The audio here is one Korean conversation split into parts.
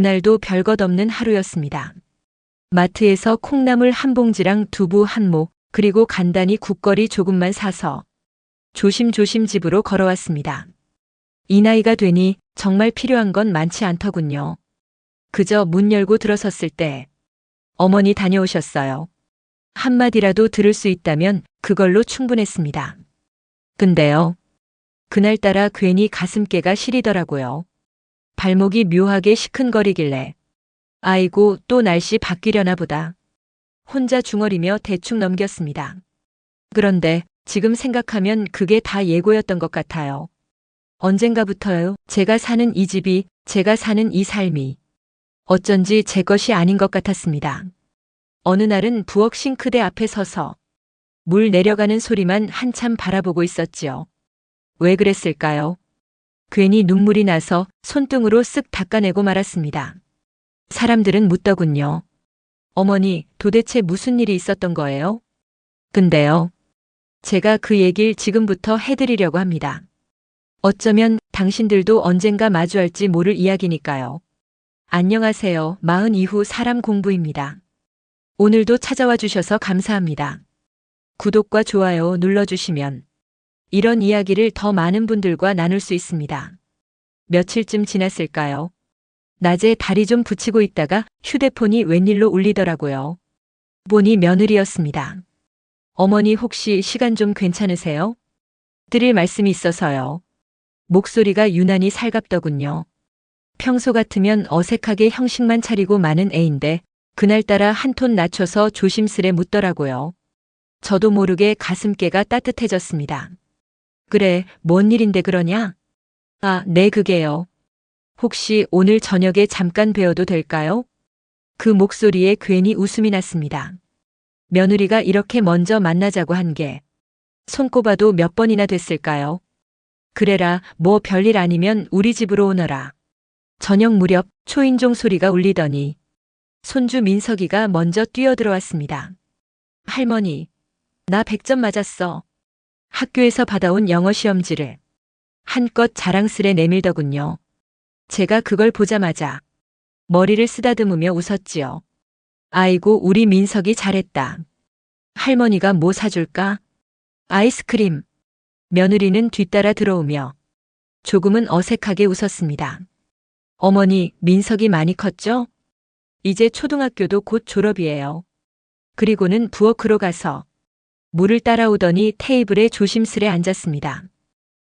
그날도 별것 없는 하루였습니다. 마트에서 콩나물 한 봉지랑 두부 한 모, 그리고 간단히 국거리 조금만 사서 조심조심 집으로 걸어왔습니다. 이 나이가 되니 정말 필요한 건 많지 않더군요. 그저 문 열고 들어섰을 때 어머니 다녀오셨어요. 한마디라도 들을 수 있다면 그걸로 충분했습니다. 근데요. 그날따라 괜히 가슴께가 시리더라고요. 발목이 묘하게 시큰거리길래 아이고 또 날씨 바뀌려나 보다. 혼자 중얼이며 대충 넘겼습니다. 그런데 지금 생각하면 그게 다 예고였던 것 같아요. 언젠가부터요. 제가 사는 이 집이, 제가 사는 이 삶이 어쩐지 제 것이 아닌 것 같았습니다. 어느 날은 부엌 싱크대 앞에 서서 물 내려가는 소리만 한참 바라보고 있었지요. 왜 그랬을까요? 괜히 눈물이 나서 손등으로 쓱 닦아내고 말았습니다. 사람들은 묻더군요. 어머니, 도대체 무슨 일이 있었던 거예요? 근데요. 제가 그 얘길 지금부터 해드리려고 합니다. 어쩌면 당신들도 언젠가 마주할지 모를 이야기니까요. 안녕하세요. 마흔 이후 사람 공부입니다. 오늘도 찾아와 주셔서 감사합니다. 구독과 좋아요 눌러주시면 이런 이야기를 더 많은 분들과 나눌 수 있습니다. 며칠쯤 지났을까요? 낮에 다리 좀 붙이고 있다가 휴대폰이 웬일로 울리더라고요. 보니 며느리였습니다. 어머니 혹시 시간 좀 괜찮으세요? 드릴 말씀이 있어서요. 목소리가 유난히 살갑더군요. 평소 같으면 어색하게 형식만 차리고 마는 애인데 그날따라 한 톤 낮춰서 조심스레 묻더라고요. 저도 모르게 가슴께가 따뜻해졌습니다. 그래, 뭔 일인데 그러냐? 아, 네 그게요. 혹시 오늘 저녁에 잠깐 뵈어도 될까요? 그 목소리에 괜히 웃음이 났습니다. 며느리가 이렇게 먼저 만나자고 한 게 손꼽아도 몇 번이나 됐을까요? 그래라, 뭐 별일 아니면 우리 집으로 오너라. 저녁 무렵 초인종 소리가 울리더니 손주 민석이가 먼저 뛰어들어왔습니다. 할머니, 나 100점 맞았어. 학교에서 받아온 영어 시험지를 한껏 자랑스레 내밀더군요. 제가 그걸 보자마자 머리를 쓰다듬으며 웃었지요. 아이고, 우리 민석이 잘했다. 할머니가 뭐 사줄까? 아이스크림. 며느리는 뒤따라 들어오며 조금은 어색하게 웃었습니다. 어머니, 민석이 많이 컸죠? 이제 초등학교도 곧 졸업이에요. 그리고는 부엌으로 가서 물을 따라오더니 테이블에 조심스레 앉았습니다.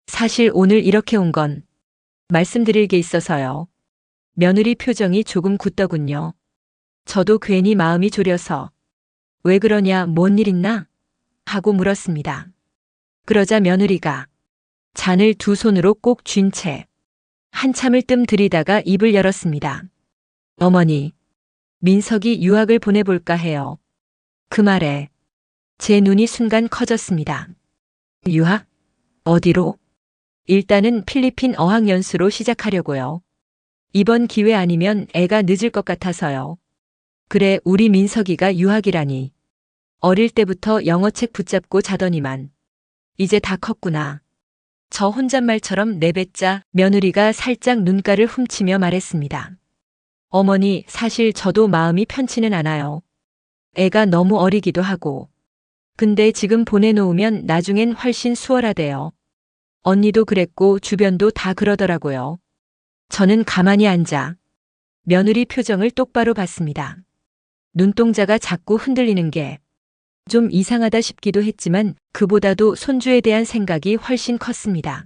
사실 오늘 이렇게 온 건 말씀드릴 게 있어서요. 며느리 표정이 조금 굳더군요. 저도 괜히 마음이 졸여서 왜 그러냐, 뭔 일 있나? 하고 물었습니다. 그러자 며느리가 잔을 두 손으로 꼭 쥔 채 한참을 뜸 들이다가 입을 열었습니다. 어머니, 민석이 유학을 보내볼까 해요. 그 말에 제 눈이 순간 커졌습니다. 유학? 어디로? 일단은 필리핀 어학연수로 시작하려고요. 이번 기회 아니면 애가 늦을 것 같아서요. 그래, 우리 민석이가 유학이라니. 어릴 때부터 영어책 붙잡고 자더니만 이제 다 컸구나. 저 혼잣말처럼 내뱉자 며느리가 살짝 눈가를 훔치며 말했습니다. 어머니, 사실 저도 마음이 편치는 않아요. 애가 너무 어리기도 하고. 근데 지금 보내놓으면 나중엔 훨씬 수월하대요. 언니도 그랬고 주변도 다 그러더라고요. 저는 가만히 앉아 며느리 표정을 똑바로 봤습니다. 눈동자가 자꾸 흔들리는 게 좀 이상하다 싶기도 했지만 그보다도 손주에 대한 생각이 훨씬 컸습니다.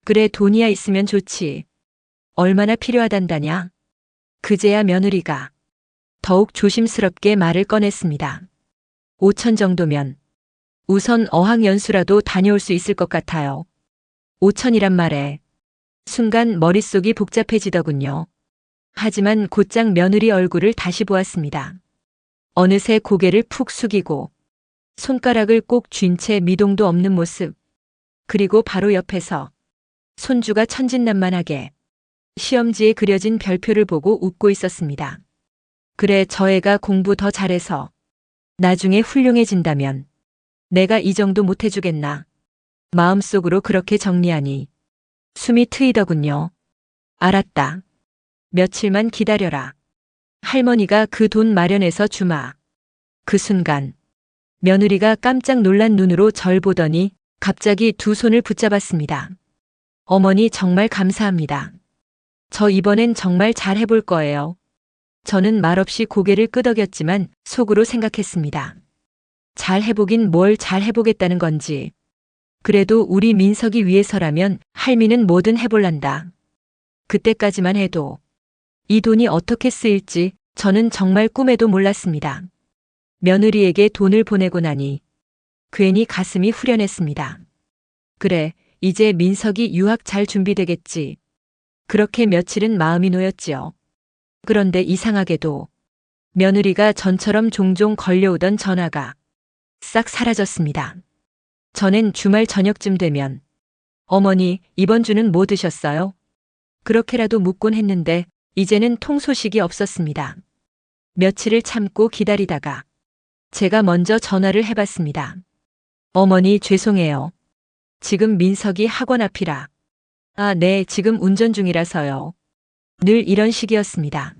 그래, 돈이야 있으면 좋지. 얼마나 필요하단다냐. 그제야 며느리가 더욱 조심스럽게 말을 꺼냈습니다. 5천 정도면 우선 어학연수라도 다녀올 수 있을 것 같아요. 5천이란 말에 순간 머릿속이 복잡해지더군요. 하지만 곧장 며느리 얼굴을 다시 보았습니다. 어느새 고개를 푹 숙이고 손가락을 꼭 쥔 채 미동도 없는 모습. 그리고 바로 옆에서 손주가 천진난만하게 시험지에 그려진 별표를 보고 웃고 있었습니다. 그래, 저 애가 공부 더 잘해서 나중에 훌륭해진다면 내가 이 정도 못해주겠나. 마음속으로 그렇게 정리하니 숨이 트이더군요. 알았다. 며칠만 기다려라. 할머니가 그 돈 마련해서 주마. 그 순간 며느리가 깜짝 놀란 눈으로 절 보더니 갑자기 두 손을 붙잡았습니다. 어머니 정말 감사합니다. 저 이번엔 정말 잘 해볼 거예요. 저는 말없이 고개를 끄덕였지만 속으로 생각했습니다. 잘 해보긴 뭘 잘 해보겠다는 건지. 그래도 우리 민석이 위해서라면 할미는 뭐든 해볼란다. 그때까지만 해도 이 돈이 어떻게 쓰일지 저는 정말 꿈에도 몰랐습니다. 며느리에게 돈을 보내고 나니 괜히 가슴이 후련했습니다. 그래, 이제 민석이 유학 잘 준비되겠지. 그렇게 며칠은 마음이 놓였지요. 그런데 이상하게도 며느리가 전처럼 종종 걸려오던 전화가 싹 사라졌습니다. 전엔 주말 저녁쯤 되면 어머니, 이번 주는 뭐 드셨어요? 그렇게라도 묻곤 했는데 이제는 통소식이 없었습니다. 며칠을 참고 기다리다가 제가 먼저 전화를 해봤습니다. 어머니 죄송해요. 지금 민석이 학원 앞이라. 아, 네, 지금 운전 중이라서요. 늘 이런 식이었습니다.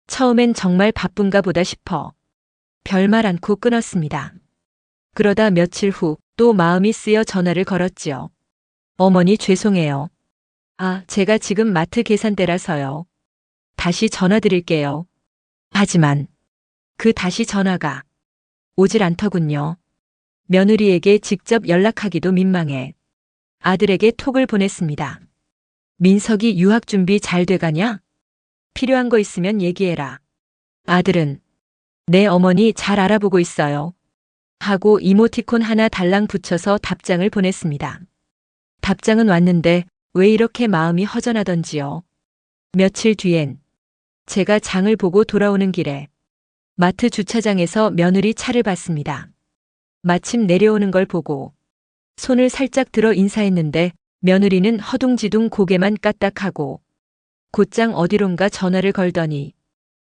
처음엔 정말 바쁜가 보다 싶어 별말 않고 끊었습니다. 그러다 며칠 후 또 마음이 쓰여 전화를 걸었지요. 어머니 죄송해요. 아, 제가 지금 마트 계산대라서요. 다시 전화 드릴게요. 하지만 그 다시 전화가 오질 않더군요. 며느리에게 직접 연락하기도 민망해 아들에게 톡을 보냈습니다. 민석이 유학 준비 잘 돼가냐? 필요한 거 있으면 얘기해라. 아들은 네 어머니 잘 알아보고 있어요. 하고 이모티콘 하나 달랑 붙여서 답장을 보냈습니다. 답장은 왔는데 왜 이렇게 마음이 허전하던지요. 며칠 뒤엔 제가 장을 보고 돌아오는 길에 마트 주차장에서 며느리 차를 봤습니다. 마침 내려오는 걸 보고 손을 살짝 들어 인사했는데 며느리는 허둥지둥 고개만 까딱하고 곧장 어디론가 전화를 걸더니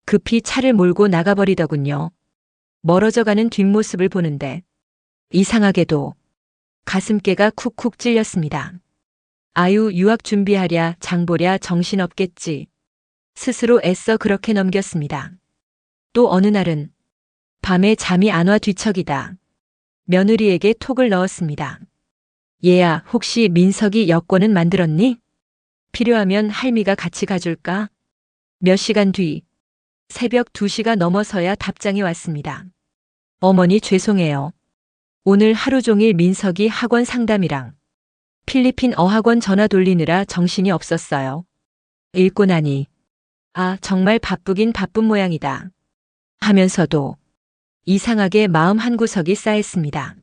급히 차를 몰고 나가버리더군요. 멀어져가는 뒷모습을 보는데 이상하게도 가슴께가 쿡쿡 찔렸습니다. 아유 유학 준비하랴 장보랴 정신없겠지. 스스로 애써 그렇게 넘겼습니다. 또 어느 날은 밤에 잠이 안 와 뒤척이다 며느리에게 톡을 넣었습니다. 얘야 혹시 민석이 여권은 만들었니? 필요하면 할미가 같이 가줄까? 몇 시간 뒤 새벽 2시가 넘어서야 답장이 왔습니다. 어머니 죄송해요. 오늘 하루 종일 민석이 학원 상담이랑 필리핀 어학원 전화 돌리느라 정신이 없었어요. 읽고 나니 아 정말 바쁘긴 바쁜 모양이다 하면서도 이상하게 마음 한구석이 싸했습니다.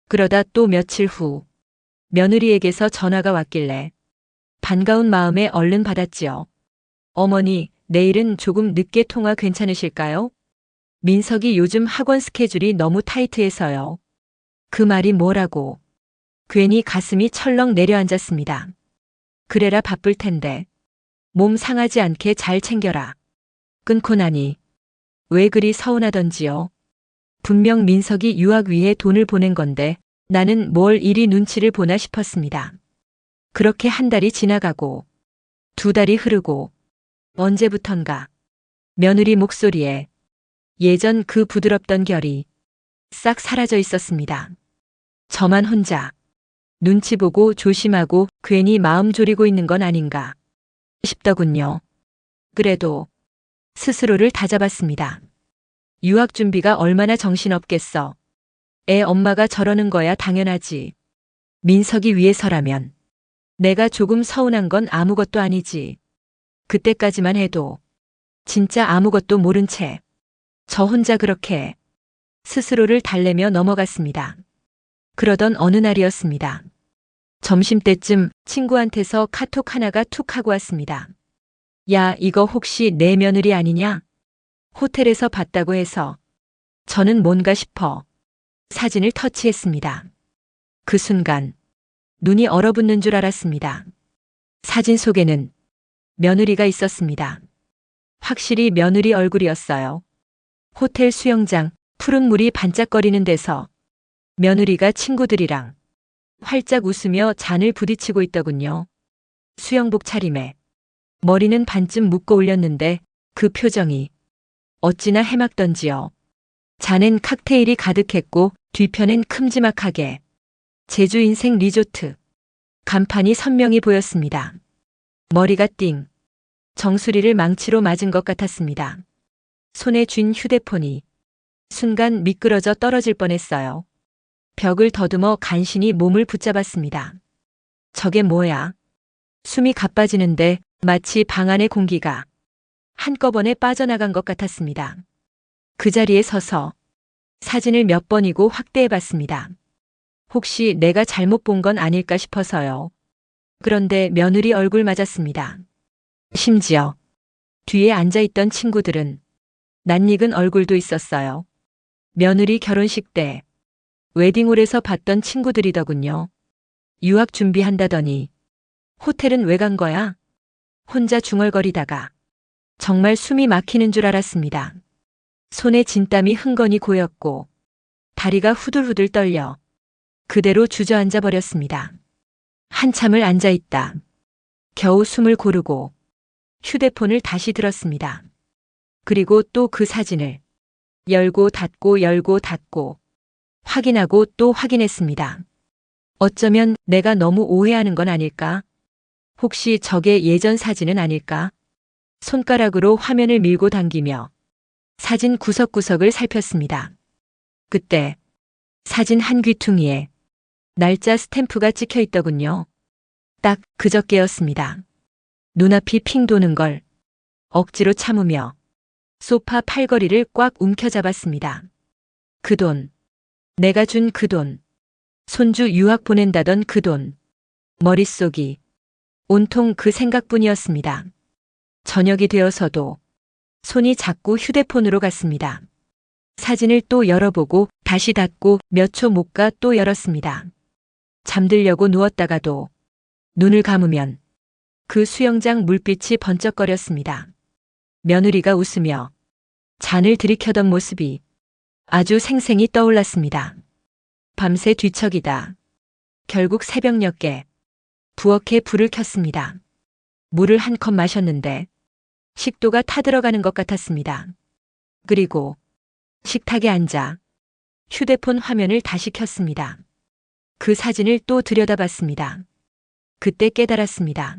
그러다 또 며칠 후 며느리에게서 전화가 왔길래 반가운 마음에 얼른 받았지요. 어머니 내일은 조금 늦게 통화 괜찮으실까요? 민석이 요즘 학원 스케줄이 너무 타이트해서요. 그 말이 뭐라고 괜히 가슴이 철렁 내려앉았습니다. 그래라 바쁠 텐데 몸 상하지 않게 잘 챙겨라. 끊고 나니 왜 그리 서운하던지요. 분명 민석이 유학 위해 돈을 보낸 건데 나는 뭘 이리 눈치를 보나 싶었습니다. 그렇게 한 달이 지나가고 2달이 흐르고 언제부턴가 며느리 목소리에 예전 그 부드럽던 결이 싹 사라져 있었습니다. 저만 혼자 눈치 보고 조심하고 괜히 마음 졸이고 있는 건 아닌가 싶더군요. 그래도 스스로를 다잡았습니다. 유학 준비가 얼마나 정신없겠어. 애 엄마가 저러는 거야 당연하지. 민석이 위해서라면 내가 조금 서운한 건 아무것도 아니지. 그때까지만 해도 진짜 아무것도 모른 채 저 혼자 그렇게 스스로를 달래며 넘어갔습니다. 그러던 어느 날이었습니다. 점심때쯤 친구한테서 카톡 하나가 툭 하고 왔습니다. 야, 이거 혹시 내 며느리 아니냐? 호텔에서 봤다고 해서 저는 뭔가 싶어 사진을 터치했습니다. 그 순간 눈이 얼어붙는 줄 알았습니다. 사진 속에는 며느리가 있었습니다. 확실히 며느리 얼굴이었어요. 호텔 수영장 푸른 물이 반짝거리는 데서 며느리가 친구들이랑 활짝 웃으며 잔을 부딪히고 있더군요. 수영복 차림에 머리는 반쯤 묶어 올렸는데 그 표정이 어찌나 해맑던지요. 잔엔 칵테일이 가득했고 뒤편엔 큼지막하게 제주 인생 리조트 간판이 선명히 보였습니다. 머리가 띵. 정수리를 망치로 맞은 것 같았습니다. 손에 쥔 휴대폰이 순간 미끄러져 떨어질 뻔했어요. 벽을 더듬어 간신히 몸을 붙잡았습니다. 저게 뭐야? 숨이 가빠지는데 마치 방 안의 공기가 한꺼번에 빠져나간 것 같았습니다. 그 자리에 서서 사진을 몇 번이고 확대해 봤습니다. 혹시 내가 잘못 본 건 아닐까 싶어서요. 그런데 며느리 얼굴 맞았습니다. 심지어 뒤에 앉아있던 친구들은 낯익은 얼굴도 있었어요. 며느리 결혼식 때 웨딩홀에서 봤던 친구들이더군요. 유학 준비한다더니 호텔은 왜 간 거야? 혼자 중얼거리다가 정말 숨이 막히는 줄 알았습니다. 손에 진땀이 흥건히 고였고 다리가 후들후들 떨려 그대로 주저앉아 버렸습니다. 한참을 앉아있다. 겨우 숨을 고르고 휴대폰을 다시 들었습니다. 그리고 또 그 사진을 열고 닫고 확인하고 또 확인했습니다. 어쩌면 내가 너무 오해하는 건 아닐까? 혹시 저게 예전 사진은 아닐까? 손가락으로 화면을 밀고 당기며 사진 구석구석을 살폈습니다. 그때 사진 한 귀퉁이에 날짜 스탬프가 찍혀 있더군요. 딱 그저께였습니다. 눈앞이 핑 도는 걸 억지로 참으며 소파 팔걸이를 꽉 움켜잡았습니다. 그 돈, 내가 준 그 돈, 손주 유학 보낸다던 그 돈, 머릿속이 온통 그 생각뿐이었습니다. 저녁이 되어서도 손이 자꾸 휴대폰으로 갔습니다. 사진을 또 열어보고 다시 닫고 몇 초 못 가 또 열었습니다. 잠들려고 누웠다가도 눈을 감으면 그 수영장 물빛이 번쩍거렸습니다. 며느리가 웃으며 잔을 들이켜던 모습이 아주 생생히 떠올랐습니다. 밤새 뒤척이다. 결국 새벽녘에 부엌에 불을 켰습니다. 물을 한 컵 마셨는데 식도가 타들어가는 것 같았습니다. 그리고 식탁에 앉아 휴대폰 화면을 다시 켰습니다. 그 사진을 또 들여다봤습니다. 그때 깨달았습니다.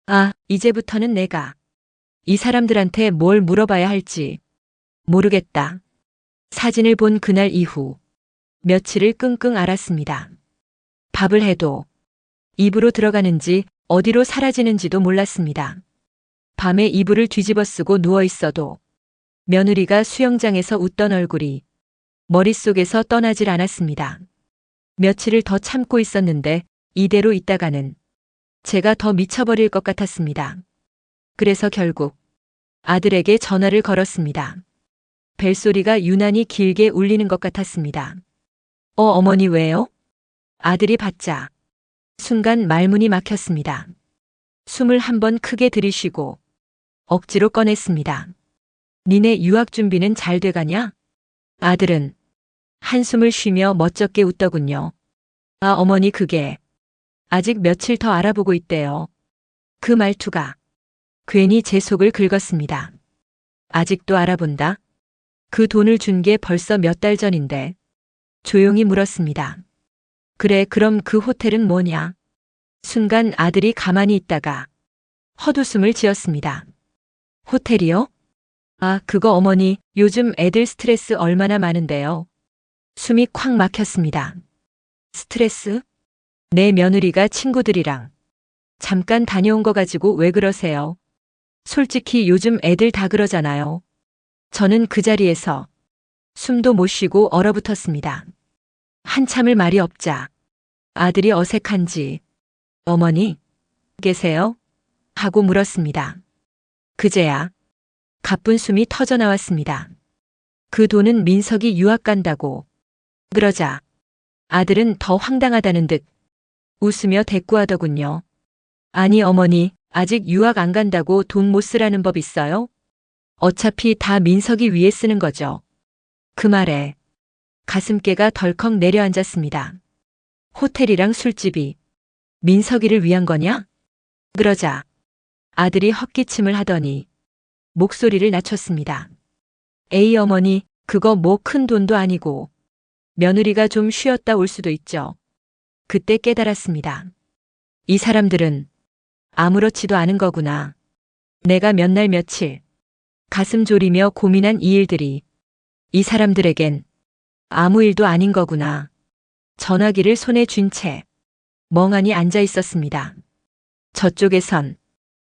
아, 이제부터는 내가 이 사람들한테 뭘 물어봐야 할지 모르겠다. 사진을 본 그날 이후 며칠을 끙끙 앓았습니다. 밥을 해도 입으로 들어가는지 어디로 사라지는지도 몰랐습니다. 밤에 이불을 뒤집어 쓰고 누워 있어도 며느리가 수영장에서 웃던 얼굴이 머릿속에서 떠나질 않았습니다. 며칠을 더 참고 있었는데 이대로 있다가는 제가 더 미쳐버릴 것 같았습니다. 그래서 결국 아들에게 전화를 걸었습니다. 벨소리가 유난히 길게 울리는 것 같았습니다. 어머니 왜요? 아들이 받자 순간 말문이 막혔습니다. 숨을 한 번 크게 들이쉬고 억지로 꺼냈습니다. 니네 유학 준비는 잘 돼가냐? 아들은 한숨을 쉬며 멋쩍게 웃더군요. 아, 어머니 그게 아직 며칠 더 알아보고 있대요. 그 말투가 괜히 제 속을 긁었습니다. 아직도 알아본다? 그 돈을 준 게 벌써 몇 달 전인데. 조용히 물었습니다. 그래, 그럼 그 호텔은 뭐냐? 순간 아들이 가만히 있다가 헛웃음을 지었습니다. 호텔이요? 아, 그거 어머니, 요즘 애들 스트레스 얼마나 많은데요. 숨이 콱 막혔습니다. 스트레스? 내 며느리가 친구들이랑 잠깐 다녀온 거 가지고 왜 그러세요? 솔직히 요즘 애들 다 그러잖아요. 저는 그 자리에서 숨도 못 쉬고 얼어붙었습니다. 한참을 말이 없자 아들이 어색한지 어머니 계세요? 하고 물었습니다. 그제야 가쁜 숨이 터져 나왔습니다. 그 돈은 민석이 유학 간다고. 그러자 아들은 더 황당하다는 듯 웃으며 대꾸하더군요. 아니 어머니, 아직 유학 안 간다고 돈 못 쓰라는 법 있어요? 어차피 다 민석이 위해 쓰는 거죠. 그 말에 가슴께가 덜컥 내려앉았습니다. 호텔이랑 술집이 민석이를 위한 거냐? 그러자 아들이 헛기침을 하더니 목소리를 낮췄습니다. 에이 어머니, 그거 뭐 큰 돈도 아니고 며느리가 좀 쉬었다 올 수도 있죠. 그때 깨달았습니다. 이 사람들은 아무렇지도 않은 거구나. 내가 몇 날 며칠 가슴 졸이며 고민한 이 일들이 이 사람들에겐 아무 일도 아닌 거구나. 전화기를 손에 쥔 채 멍하니 앉아 있었습니다. 저쪽에선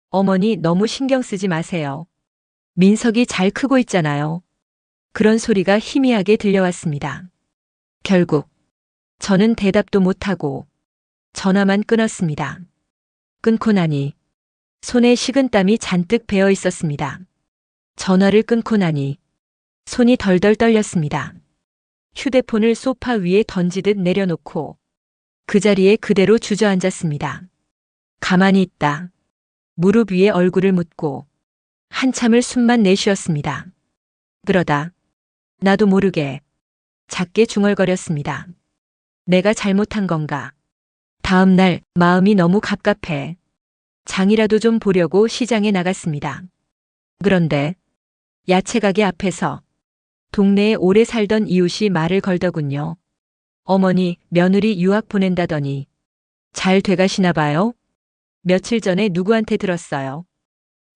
어머니 너무 신경 쓰지 마세요. 민석이 잘 크고 있잖아요. 그런 소리가 희미하게 들려왔습니다. 결국 저는 대답도 못하고 전화만 끊었습니다. 끊고 나니 손에 식은땀이 잔뜩 배어 있었습니다. 전화를 끊고 나니 손이 덜덜 떨렸습니다. 휴대폰을 소파 위에 던지듯 내려놓고 그 자리에 그대로 주저앉았습니다. 가만히 있다. 무릎 위에 얼굴을 묻고 한참을 숨만 내쉬었습니다. 그러다 나도 모르게 작게 중얼거렸습니다. 내가 잘못한 건가? 다음 날 마음이 너무 갑갑해 장이라도 좀 보려고 시장에 나갔습니다. 그런데 야채 가게 앞에서 동네에 오래 살던 이웃이 말을 걸더군요. 어머니, 며느리 유학 보낸다더니 잘 돼가시나 봐요? 며칠 전에 누구한테 들었어요.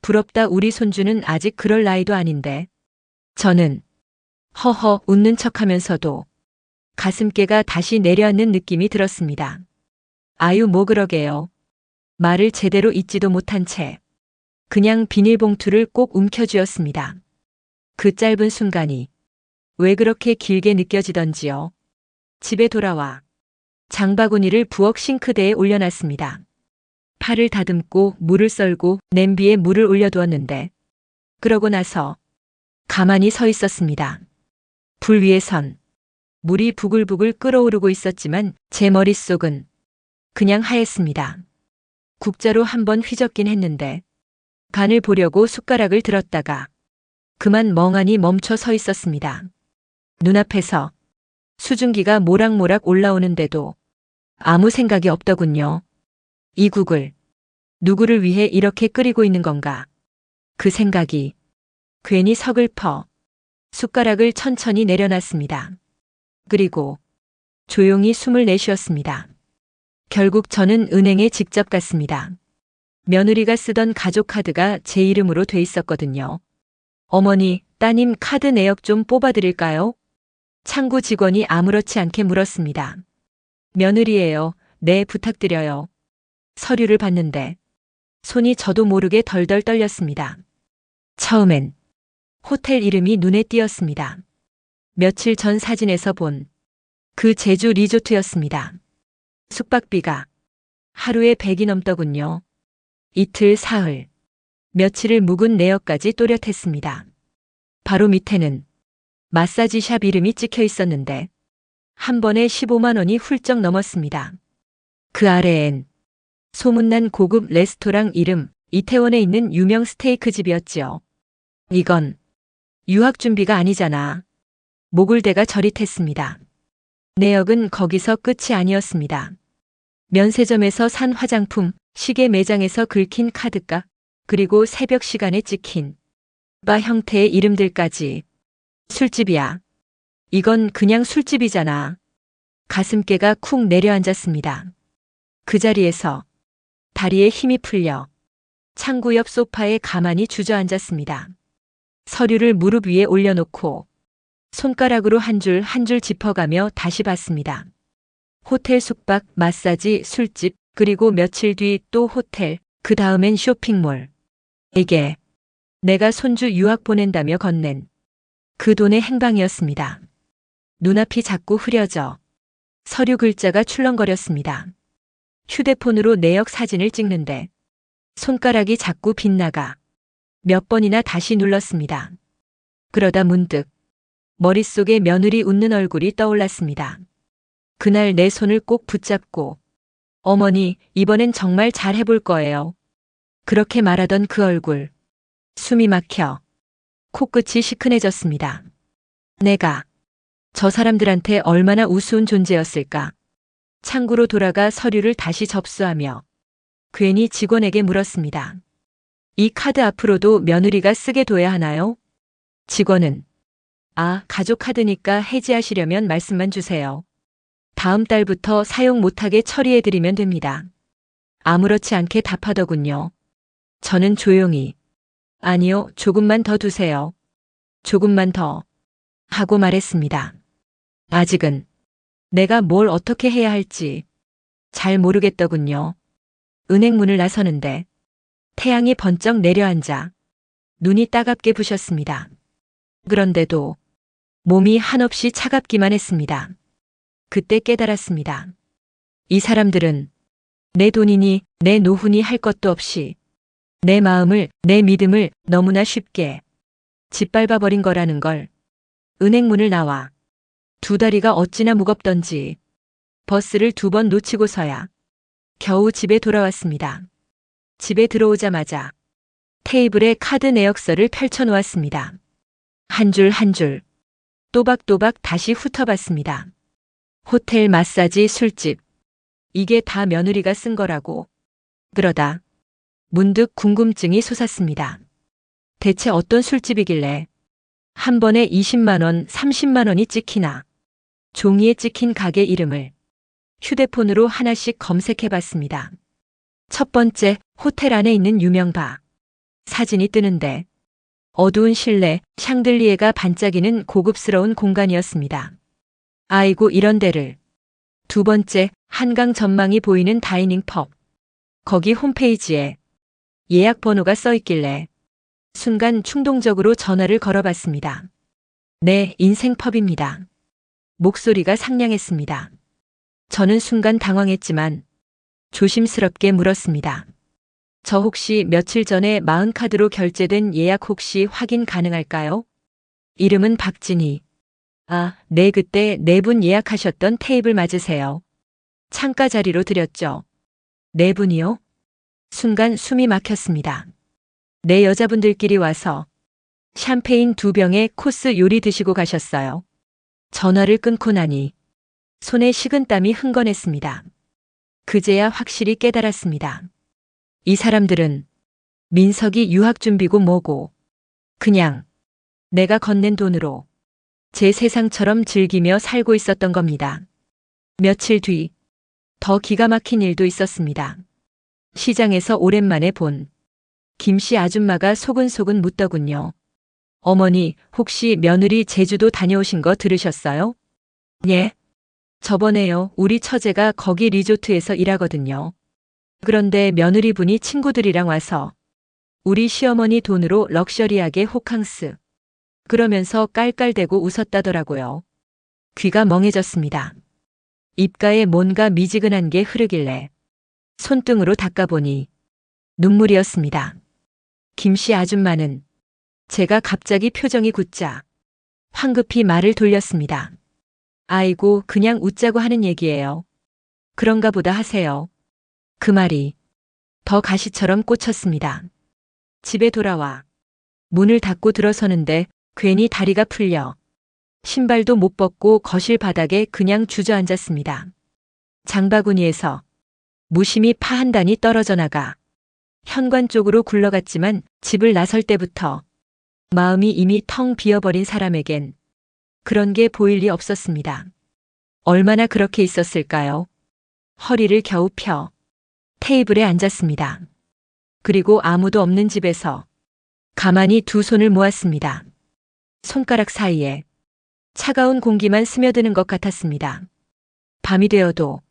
부럽다, 우리 손주는 아직 그럴 나이도 아닌데. 저는 허허 웃는 척하면서도 가슴께가 다시 내려앉는 느낌이 들었습니다. 아유, 뭐 그러게요. 말을 제대로 잇지도 못한 채 그냥 비닐봉투를 꼭 움켜쥐었습니다. 그 짧은 순간이 왜 그렇게 길게 느껴지던지요. 집에 돌아와 장바구니를 부엌 싱크대에 올려놨습니다. 팔을 다듬고 물을 썰고 냄비에 물을 올려두었는데 그러고 나서 가만히 서 있었습니다. 불 위에선 물이 부글부글 끓어오르고 있었지만 제 머릿속은 그냥 하였습니다. 국자로 한번 휘젓긴 했는데 간을 보려고 숟가락을 들었다가 그만 멍하니 멈춰 서 있었습니다. 눈앞에서 수증기가 모락모락 올라오는데도 아무 생각이 없더군요. 이 국을 누구를 위해 이렇게 끓이고 있는 건가? 그 생각이 괜히 서글퍼 숟가락을 천천히 내려놨습니다. 그리고 조용히 숨을 내쉬었습니다. 결국 저는 은행에 직접 갔습니다. 며느리가 쓰던 가족카드가 제 이름으로 돼 있었거든요. 어머니, 따님 카드 내역 좀 뽑아드릴까요? 창구 직원이 아무렇지 않게 물었습니다. 며느리예요. 네, 부탁드려요. 서류를 봤는데 손이 저도 모르게 덜덜 떨렸습니다. 처음엔 호텔 이름이 눈에 띄었습니다. 며칠 전 사진에서 본 그 제주 리조트였습니다. 숙박비가 하루에 100이 넘더군요. 이틀, 사흘, 며칠을 묵은 내역까지 또렷했습니다. 바로 밑에는 마사지샵 이름이 찍혀 있었는데 한 번에 15만 원이 훌쩍 넘었습니다. 그 아래엔 소문난 고급 레스토랑 이름, 이태원에 있는 유명 스테이크 집이었지요. 이건 유학 준비가 아니잖아. 목을대가 저릿했습니다. 내역은 거기서 끝이 아니었습니다. 면세점에서 산 화장품, 시계 매장에서 긁힌 카드값, 그리고 새벽 시간에 찍힌 바 형태의 이름들까지. 술집이야. 이건 그냥 술집이잖아. 가슴께가 쿵 내려앉았습니다. 그 자리에서 다리에 힘이 풀려 창구 옆 소파에 가만히 주저앉았습니다. 서류를 무릎 위에 올려놓고 손가락으로 한 줄 한 줄 짚어가며 다시 봤습니다. 호텔 숙박, 마사지, 술집, 그리고 며칠 뒤 또 호텔, 그 다음엔 쇼핑몰. 이게 내가 손주 유학 보낸다며 건넨 그 돈의 행방이었습니다. 눈앞이 자꾸 흐려져 서류 글자가 출렁거렸습니다. 휴대폰으로 내역 사진을 찍는데 손가락이 자꾸 빗나가 몇 번이나 다시 눌렀습니다. 그러다 문득 머릿속에 며느리 웃는 얼굴이 떠올랐습니다. 그날 내 손을 꼭 붙잡고 어머니, 이번엔 정말 잘 해볼 거예요. 그렇게 말하던 그 얼굴. 숨이 막혀 코끝이 시큰해졌습니다. 내가 저 사람들한테 얼마나 우스운 존재였을까. 창구로 돌아가 서류를 다시 접수하며 괜히 직원에게 물었습니다. 이 카드 앞으로도 며느리가 쓰게 둬야 하나요? 직원은 가족 카드니까 해지하시려면 말씀만 주세요. 다음 달부터 사용 못하게 처리해드리면 됩니다. 아무렇지 않게 답하더군요. 저는 조용히 아니요, 조금만 더 두세요. 조금만 더 하고 말했습니다. 아직은 내가 뭘 어떻게 해야 할지 잘 모르겠더군요. 은행 문을 나서는데 태양이 번쩍 내려앉아 눈이 따갑게 부셨습니다. 그런데도 몸이 한없이 차갑기만 했습니다. 그때 깨달았습니다. 이 사람들은 내 돈이니 내 노후니 할 것도 없이 내 마음을, 내 믿음을 너무나 쉽게 짓밟아버린 거라는 걸. 은행 문을 나와 두 다리가 어찌나 무겁던지 버스를 2번 놓치고서야 겨우 집에 돌아왔습니다. 집에 들어오자마자 테이블에 카드 내역서를 펼쳐놓았습니다. 한 줄 한 줄 또박또박 다시 훑어봤습니다. 호텔, 마사지, 술집. 이게 다 며느리가 쓴 거라고. 그러다 문득 궁금증이 솟았습니다. 대체 어떤 술집이길래 한 번에 20만 원, 30만 원이 찍히나. 종이에 찍힌 가게 이름을 휴대폰으로 하나씩 검색해봤습니다. 첫 번째, 호텔 안에 있는 유명 바. 사진이 뜨는데 어두운 실내, 샹들리에가 반짝이는 고급스러운 공간이었습니다. 아이고, 이런 데를. 두 번째, 한강 전망이 보이는 다이닝 펍. 거기 홈페이지에 예약 번호가 써 있길래 순간 충동적으로 전화를 걸어봤습니다. 네, 인생 펍입니다. 목소리가 상냥했습니다. 저는 순간 당황했지만 조심스럽게 물었습니다. 저 혹시 며칠 전에 마흔카드로 결제된 예약 혹시 확인 가능할까요? 이름은 박진희. 네, 그때 4분 예약하셨던 테이블 맞으세요. 창가 자리로 드렸죠. 4분이요? 순간 숨이 막혔습니다. 네, 여자분들끼리 와서 샴페인 2병에 코스 요리 드시고 가셨어요. 전화를 끊고 나니 손에 식은땀이 흥건했습니다. 그제야 확실히 깨달았습니다. 이 사람들은 민석이 유학준비고 뭐고 그냥 내가 건넨 돈으로 제 세상처럼 즐기며 살고 있었던 겁니다. 며칠 뒤 더 기가 막힌 일도 있었습니다. 시장에서 오랜만에 본 김씨 아줌마가 소근소근 묻더군요. 어머니, 혹시 며느리 제주도 다녀오신 거 들으셨어요? 예. 저번에요. 우리 처제가 거기 리조트에서 일하거든요. 그런데 며느리분이 친구들이랑 와서 우리 시어머니 돈으로 럭셔리하게 호캉스. 그러면서 깔깔대고 웃었다더라고요. 귀가 멍해졌습니다. 입가에 뭔가 미지근한 게 흐르길래 손등으로 닦아보니 눈물이었습니다. 김씨 아줌마는 제가 갑자기 표정이 굳자 황급히 말을 돌렸습니다. 아이고, 그냥 웃자고 하는 얘기예요. 그런가 보다 하세요. 그 말이 더 가시처럼 꽂혔습니다. 집에 돌아와 문을 닫고 들어서는데 괜히 다리가 풀려 신발도 못 벗고 거실 바닥에 그냥 주저앉았습니다. 장바구니에서 무심히 파 한 단이 떨어져 나가 현관 쪽으로 굴러갔지만 집을 나설 때부터 마음이 이미 텅 비어버린 사람에겐 그런 게 보일 리 없었습니다. 얼마나 그렇게 있었을까요? 허리를 겨우 펴 테이블에 앉았습니다. 그리고 아무도 없는 집에서 가만히 두 손을 모았습니다. 손가락 사이에 차가운 공기만 스며드는 것 같았습니다. 밤이 되어도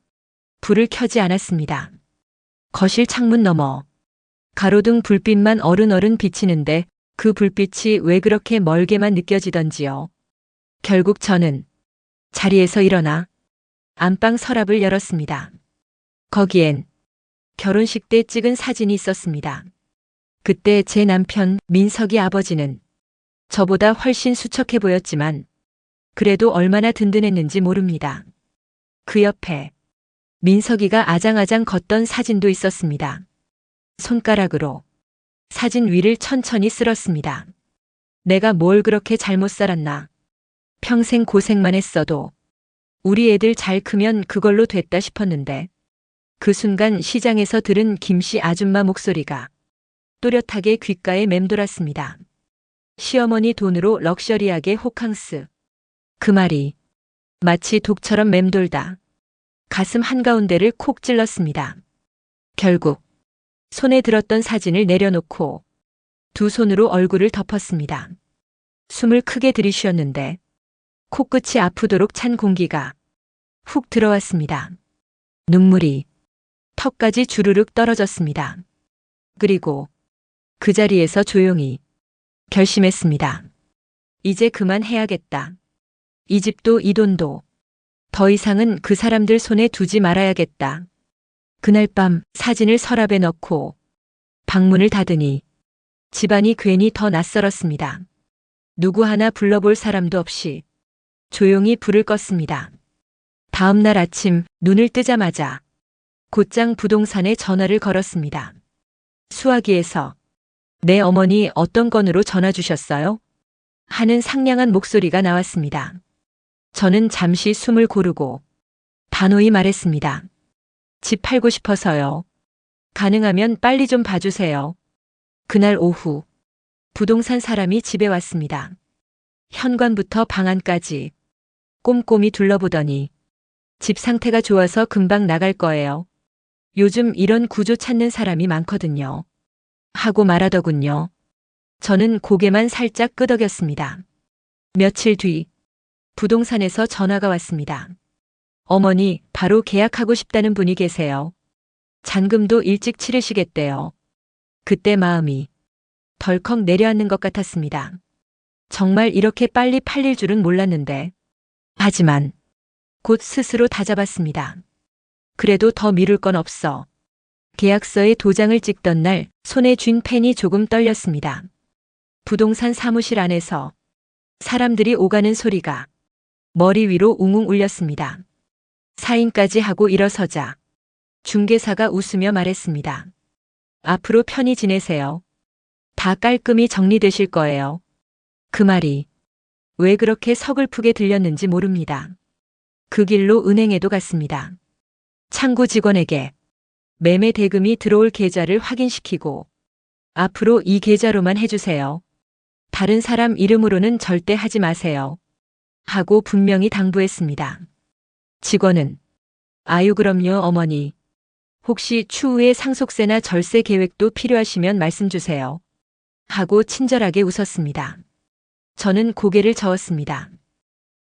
불을 켜지 않았습니다. 거실 창문 너머 가로등 불빛만 어른어른 비치는데 그 불빛이 왜 그렇게 멀게만 느껴지던지요. 결국 저는 자리에서 일어나 안방 서랍을 열었습니다. 거기엔 결혼식 때 찍은 사진이 있었습니다. 그때 제 남편 민석이 아버지는 저보다 훨씬 수척해 보였지만 그래도 얼마나 든든했는지 모릅니다. 그 옆에 민석이가 아장아장 걷던 사진도 있었습니다. 손가락으로 사진 위를 천천히 쓸었습니다. 내가 뭘 그렇게 잘못 살았나. 평생 고생만 했어도 우리 애들 잘 크면 그걸로 됐다 싶었는데 그 순간 시장에서 들은 김씨 아줌마 목소리가 또렷하게 귓가에 맴돌았습니다. 시어머니 돈으로 럭셔리하게 호캉스. 그 말이 마치 독처럼 맴돌다 가슴 한가운데를 콕 찔렀습니다. 결국 손에 들었던 사진을 내려놓고 두 손으로 얼굴을 덮었습니다. 숨을 크게 들이쉬었는데 코끝이 아프도록 찬 공기가 훅 들어왔습니다. 눈물이 턱까지 주르륵 떨어졌습니다. 그리고 그 자리에서 조용히 결심했습니다. 이제 그만해야겠다. 이 집도 이 돈도 더 이상은 그 사람들 손에 두지 말아야겠다. 그날 밤 사진을 서랍에 넣고 방문을 닫으니 집안이 괜히 더 낯설었습니다. 누구 하나 불러볼 사람도 없이 조용히 불을 껐습니다. 다음 날 아침 눈을 뜨자마자 곧장 부동산에 전화를 걸었습니다. 수화기에서 내 어머니 어떤 건으로 전화 주셨어요? 하는 상냥한 목소리가 나왔습니다. 저는 잠시 숨을 고르고 단호히 말했습니다. 집 팔고 싶어서요. 가능하면 빨리 좀 봐주세요. 그날 오후 부동산 사람이 집에 왔습니다. 현관부터 방안까지 꼼꼼히 둘러보더니 집 상태가 좋아서 금방 나갈 거예요. 요즘 이런 구조 찾는 사람이 많거든요. 하고 말하더군요. 저는 고개만 살짝 끄덕였습니다. 며칠 뒤 부동산에서 전화가 왔습니다. 어머니, 바로 계약하고 싶다는 분이 계세요. 잔금도 일찍 치르시겠대요. 그때 마음이 덜컥 내려앉는 것 같았습니다. 정말 이렇게 빨리 팔릴 줄은 몰랐는데. 하지만 곧 스스로 다잡았습니다. 그래도 더 미룰 건 없어. 계약서에 도장을 찍던 날 손에 쥔 펜이 조금 떨렸습니다. 부동산 사무실 안에서 사람들이 오가는 소리가 머리 위로 웅웅 울렸습니다. 사인까지 하고 일어서자 중개사가 웃으며 말했습니다. 앞으로 편히 지내세요. 다 깔끔히 정리되실 거예요. 그 말이 왜 그렇게 서글프게 들렸는지 모릅니다. 그 길로 은행에도 갔습니다. 창구 직원에게 매매 대금이 들어올 계좌를 확인시키고 앞으로 이 계좌로만 해주세요. 다른 사람 이름으로는 절대 하지 마세요. 하고 분명히 당부했습니다. 직원은 아유 그럼요 어머니. 혹시 추후에 상속세나 절세 계획도 필요하시면 말씀 주세요. 하고 친절하게 웃었습니다. 저는 고개를 저었습니다.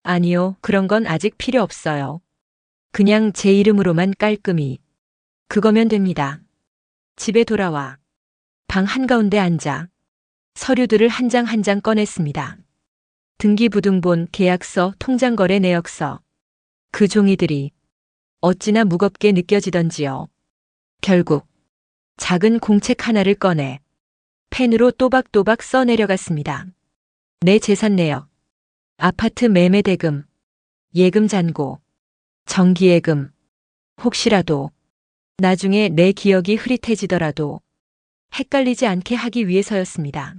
아니요, 그런 건 아직 필요 없어요. 그냥 제 이름으로만 깔끔히. 그거면 됩니다. 집에 돌아와 방 한가운데 앉아 서류들을 한 장 한 장 꺼냈습니다. 등기부등본, 계약서, 통장거래 내역서. 그 종이들이 어찌나 무겁게 느껴지던지요. 결국 작은 공책 하나를 꺼내 펜으로 또박또박 써내려갔습니다. 내 재산 내역, 아파트 매매 대금, 예금 잔고, 정기예금. 혹시라도 나중에 내 기억이 흐릿해지더라도 헷갈리지 않게 하기 위해서였습니다.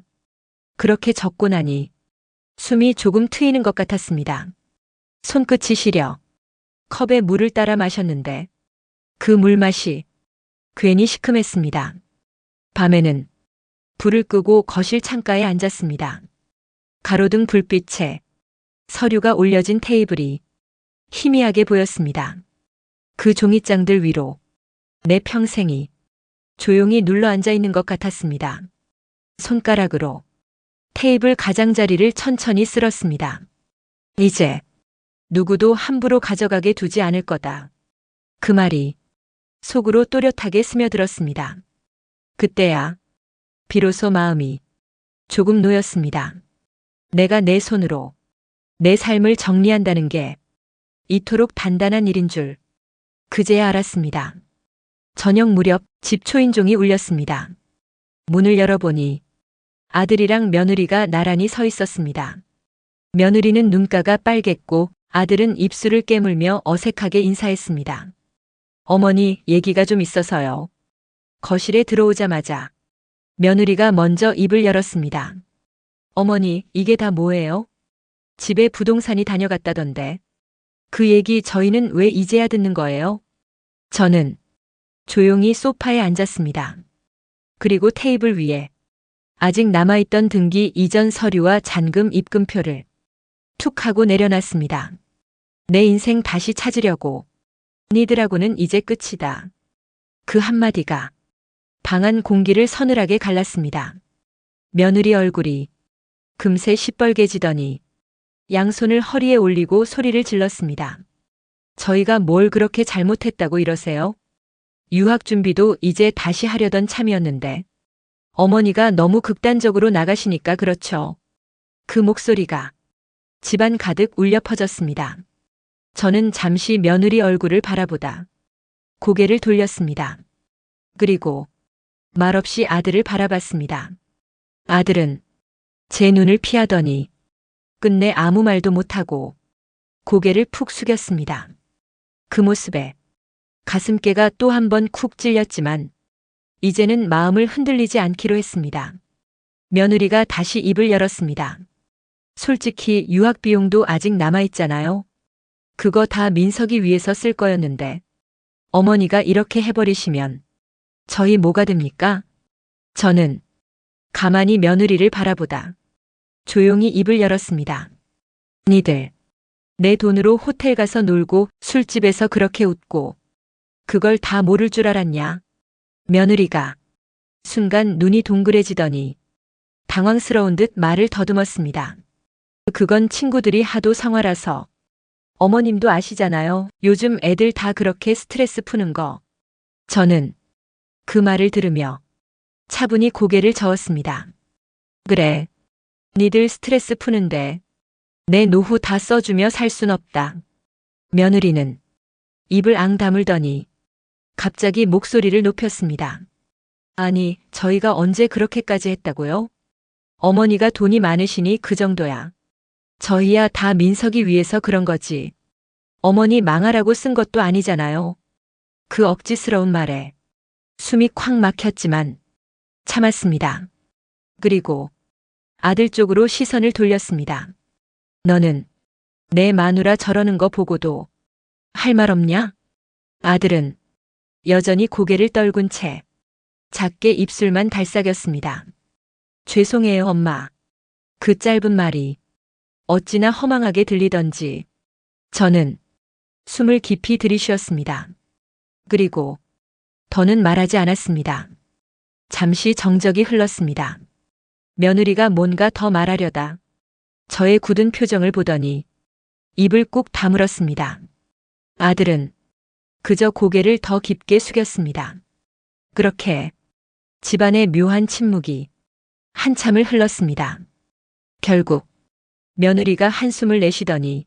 그렇게 적고 나니 숨이 조금 트이는 것 같았습니다. 손끝이 시려 컵에 물을 따라 마셨는데 그 물맛이 괜히 시큼했습니다. 밤에는 불을 끄고 거실 창가에 앉았습니다. 가로등 불빛에 서류가 올려진 테이블이 희미하게 보였습니다. 그 종이장들 위로 내 평생이 조용히 눌러 앉아 있는 것 같았습니다. 손가락으로 테이블 가장자리를 천천히 쓸었습니다. 이제 누구도 함부로 가져가게 두지 않을 거다. 그 말이 속으로 또렷하게 스며들었습니다. 그때야 비로소 마음이 조금 놓였습니다. 내가 내 손으로 내 삶을 정리한다는 게 이토록 단단한 일인 줄 그제야 알았습니다. 저녁 무렵 집 초인종이 울렸습니다. 문을 열어보니 아들이랑 며느리가 나란히 서 있었습니다. 며느리는 눈가가 빨갰고 아들은 입술을 깨물며 어색하게 인사했습니다. 어머니, 얘기가 좀 있어서요. 거실에 들어오자마자 며느리가 먼저 입을 열었습니다. 어머니, 이게 다 뭐예요? 집에 부동산이 다녀갔다던데. 그 얘기 저희는 왜 이제야 듣는 거예요? 저는 조용히 소파에 앉았습니다. 그리고 테이블 위에 아직 남아있던 등기 이전 서류와 잔금 입금표를 툭 하고 내려놨습니다. 내 인생 다시 찾으려고. 니들하고는 이제 끝이다. 그 한마디가 방안 공기를 서늘하게 갈랐습니다. 며느리 얼굴이 금세 시뻘개지더니 양손을 허리에 올리고 소리를 질렀습니다. 저희가 뭘 그렇게 잘못했다고 이러세요? 유학 준비도 이제 다시 하려던 참이었는데 어머니가 너무 극단적으로 나가시니까 그렇죠. 그 목소리가 집안 가득 울려 퍼졌습니다. 저는 잠시 며느리 얼굴을 바라보다 고개를 돌렸습니다. 그리고 말없이 아들을 바라봤습니다. 아들은 제 눈을 피하더니 끝내 아무 말도 못하고 고개를 푹 숙였습니다. 그 모습에 가슴께가 또 한 번 쿡 찔렸지만 이제는 마음을 흔들리지 않기로 했습니다. 며느리가 다시 입을 열었습니다. 솔직히 유학 비용도 아직 남아있잖아요. 그거 다 민석이 위해서 쓸 거였는데 어머니가 이렇게 해버리시면 저희 뭐가 됩니까? 저는 가만히 며느리를 바라보다 조용히 입을 열었습니다. 니들 내 돈으로 호텔 가서 놀고 술집에서 그렇게 웃고 그걸 다 모를 줄 알았냐? 며느리가 순간 눈이 동그래지더니 당황스러운 듯 말을 더듬었습니다. 그건 친구들이 하도 성화라서 어머님도 아시잖아요. 요즘 애들 다 그렇게 스트레스 푸는 거. 저는 그 말을 들으며 차분히 고개를 저었습니다. 그래. 니들 스트레스 푸는데 내 노후 다 써주며 살 순 없다. 며느리는 입을 앙 다물더니 갑자기 목소리를 높였습니다. 아니, 저희가 언제 그렇게까지 했다고요? 어머니가 돈이 많으시니 그 정도야. 저희야 다 민석이 위해서 그런 거지. 어머니 망하라고 쓴 것도 아니잖아요. 그 억지스러운 말에 숨이 콱 막혔지만 참았습니다. 그리고 아들 쪽으로 시선을 돌렸습니다. 너는 내 마누라 저러는 거 보고도 할 말 없냐? 아들은 여전히 고개를 떨군 채 작게 입술만 달싹였습니다. 죄송해요, 엄마. 그 짧은 말이 어찌나 허망하게 들리던지 저는 숨을 깊이 들이쉬었습니다. 그리고 더는 말하지 않았습니다. 잠시 정적이 흘렀습니다. 며느리가 뭔가 더 말하려다 저의 굳은 표정을 보더니 입을 꾹 다물었습니다. 아들은 그저 고개를 더 깊게 숙였습니다. 그렇게 집안의 묘한 침묵이 한참을 흘렀습니다. 결국 며느리가 한숨을 내쉬더니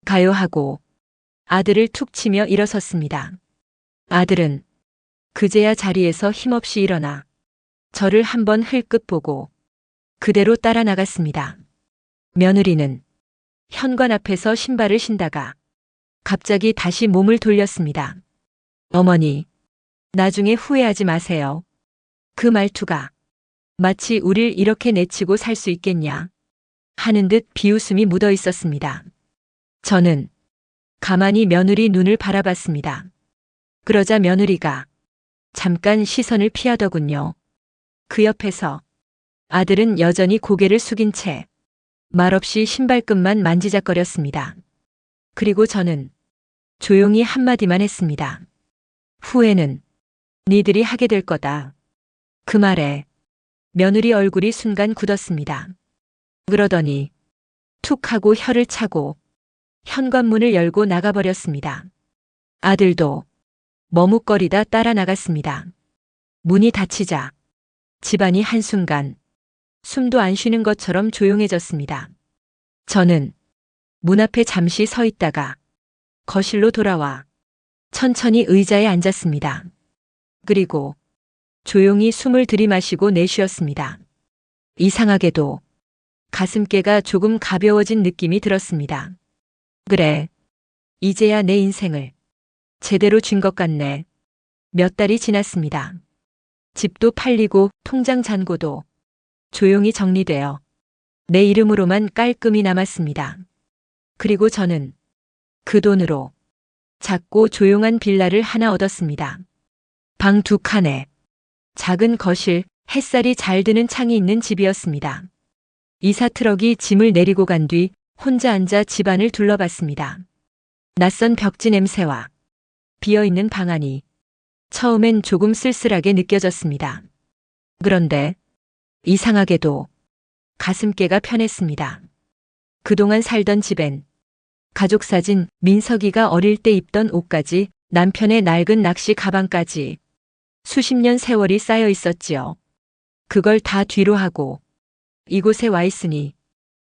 가요 하고 아들을 툭 치며 일어섰습니다. 아들은 그제야 자리에서 힘없이 일어나 저를 한번 흘끗 보고 그대로 따라 나갔습니다. 며느리는 현관 앞에서 신발을 신다가 갑자기 다시 몸을 돌렸습니다. 어머니, 나중에 후회하지 마세요. 그 말투가 마치 우릴 이렇게 내치고 살 수 있겠냐 하는 듯 비웃음이 묻어 있었습니다. 저는 가만히 며느리 눈을 바라봤습니다. 그러자 며느리가 잠깐 시선을 피하더군요. 그 옆에서 아들은 여전히 고개를 숙인 채 말없이 신발끈만 만지작거렸습니다. 그리고 저는 조용히 한마디만 했습니다. 후회는 니들이 하게 될 거다. 그 말에 며느리 얼굴이 순간 굳었습니다. 그러더니 툭 하고 혀를 차고 현관문을 열고 나가버렸습니다. 아들도 머뭇거리다 따라 나갔습니다. 문이 닫히자 집안이 한순간 숨도 안 쉬는 것처럼 조용해졌습니다. 저는 문 앞에 잠시 서 있다가 거실로 돌아와 천천히 의자에 앉았습니다. 그리고 조용히 숨을 들이마시고 내쉬었습니다. 이상하게도 가슴께가 조금 가벼워진 느낌이 들었습니다. 그래, 이제야 내 인생을 제대로 쥔 것 같네. 몇 달이 지났습니다. 집도 팔리고 통장 잔고도 조용히 정리되어 내 이름으로만 깔끔히 남았습니다. 그리고 저는 그 돈으로 작고 조용한 빌라를 하나 얻었습니다. 방 2칸에 작은 거실, 햇살이 잘 드는 창이 있는 집이었습니다. 이사 트럭이 짐을 내리고 간 뒤 혼자 앉아 집안을 둘러봤습니다. 낯선 벽지 냄새와 비어있는 방 안이 처음엔 조금 쓸쓸하게 느껴졌습니다. 그런데 이상하게도 가슴께가 편했습니다. 그동안 살던 집엔 가족 사진, 민석이가 어릴 때 입던 옷까지, 남편의 낡은 낚시 가방까지 수십 년 세월이 쌓여 있었지요. 그걸 다 뒤로 하고 이곳에 와 있으니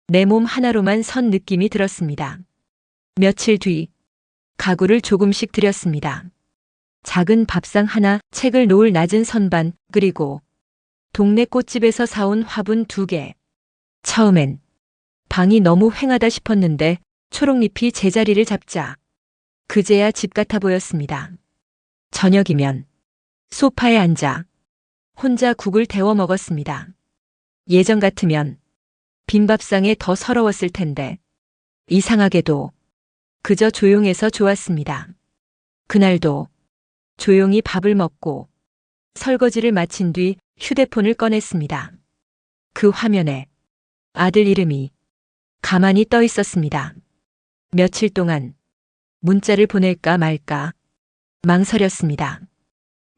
내 몸 하나로만 선 느낌이 들었습니다. 며칠 뒤 가구를 조금씩 들였습니다. 작은 밥상 하나, 책을 놓을 낮은 선반, 그리고 동네 꽃집에서 사온 화분 2개. 처음엔 방이 너무 휑하다 싶었는데 초록잎이 제자리를 잡자 그제야 집 같아 보였습니다. 저녁이면 소파에 앉아 혼자 국을 데워 먹었습니다. 예전 같으면 빈 밥상에 더 서러웠을 텐데 이상하게도 그저 조용해서 좋았습니다. 그날도 조용히 밥을 먹고 설거지를 마친 뒤 휴대폰을 꺼냈습니다. 그 화면에 아들 이름이 가만히 떠 있었습니다. 며칠 동안 문자를 보낼까 말까 망설였습니다.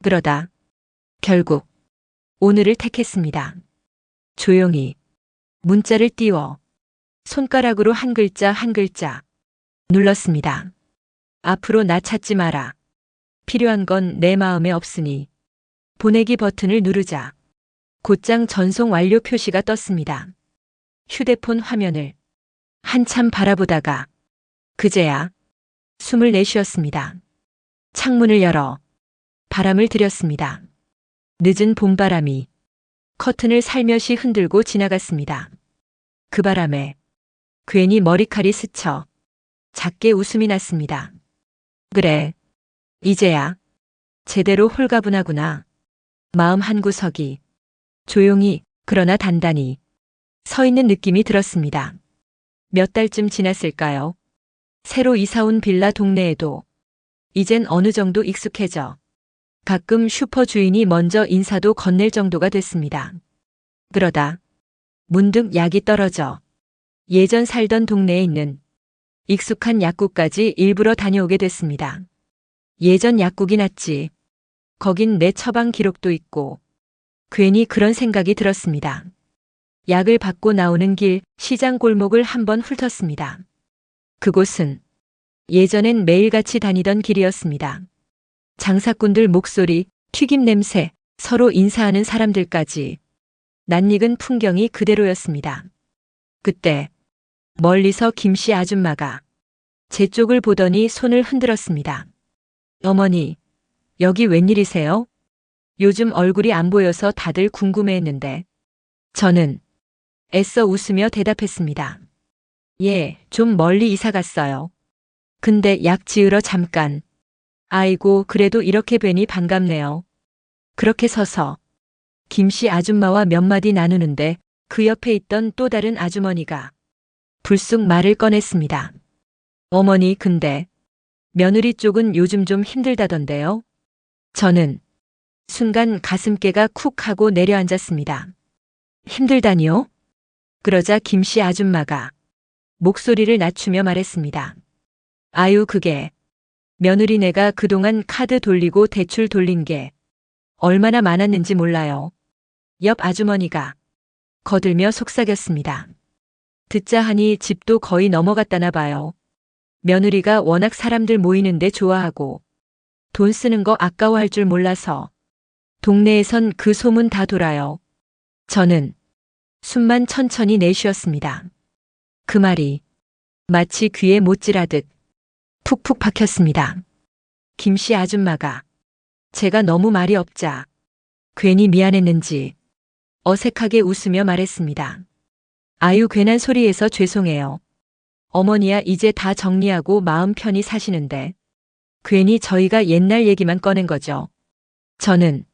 그러다 결국 오늘을 택했습니다. 조용히 문자를 띄워 손가락으로 한 글자 한 글자 눌렀습니다. 앞으로 나 찾지 마라. 필요한 건 내 마음에 없으니. 보내기 버튼을 누르자 곧장 전송 완료 표시가 떴습니다. 휴대폰 화면을 한참 바라보다가 그제야 숨을 내쉬었습니다. 창문을 열어 바람을 들였습니다. 늦은 봄바람이 커튼을 살며시 흔들고 지나갔습니다. 그 바람에 괜히 머리칼이 스쳐 작게 웃음이 났습니다. 그래, 이제야 제대로 홀가분하구나. 마음 한구석이 조용히 그러나 단단히 서 있는 느낌이 들었습니다. 몇 달쯤 지났을까요? 새로 이사온 빌라 동네에도 이젠 어느 정도 익숙해져 가끔 슈퍼 주인이 먼저 인사도 건넬 정도가 됐습니다. 그러다 문득 약이 떨어져 예전 살던 동네에 있는 익숙한 약국까지 일부러 다녀오게 됐습니다. 예전 약국이 낫지. 거긴 내 처방 기록도 있고. 괜히 그런 생각이 들었습니다. 약을 받고 나오는 길 시장 골목을 한번 훑었습니다. 그곳은 예전엔 매일같이 다니던 길이었습니다. 장사꾼들 목소리, 튀김 냄새, 서로 인사하는 사람들까지 낯익은 풍경이 그대로였습니다. 그때 멀리서 김씨 아줌마가 제 쪽을 보더니 손을 흔들었습니다. 어머니, 여기 웬일이세요? 요즘 얼굴이 안 보여서 다들 궁금해했는데 저는 애써 웃으며 대답했습니다. 예, 좀 멀리 이사 갔어요. 근데 약 지으러 잠깐. 아이고, 그래도 이렇게 뵈니 반갑네요. 그렇게 서서 김씨 아줌마와 몇 마디 나누는데 그 옆에 있던 또 다른 아주머니가 불쑥 말을 꺼냈습니다. 어머니, 근데 며느리 쪽은 요즘 좀 힘들다던데요? 저는 순간 가슴께가 쿡 하고 내려앉았습니다. 힘들다니요? 그러자 김씨 아줌마가 목소리를 낮추며 말했습니다. 아유, 그게 며느리네가 그동안 카드 돌리고 대출 돌린 게 얼마나 많았는지 몰라요. 옆 아주머니가 거들며 속삭였습니다. 듣자 하니 집도 거의 넘어갔다나 봐요. 며느리가 워낙 사람들 모이는데 좋아하고 돈 쓰는 거 아까워할 줄 몰라서 동네에선 그 소문 다 돌아요. 저는 숨만 천천히 내쉬었습니다. 그 말이 마치 귀에 못질하듯 푹푹 박혔습니다. 김씨 아줌마가 제가 너무 말이 없자 괜히 미안했는지 어색하게 웃으며 말했습니다. 아유, 괜한 소리해서 죄송해요. 어머니야 이제 다 정리하고 마음 편히 사시는데 괜히 저희가 옛날 얘기만 꺼낸 거죠. 저는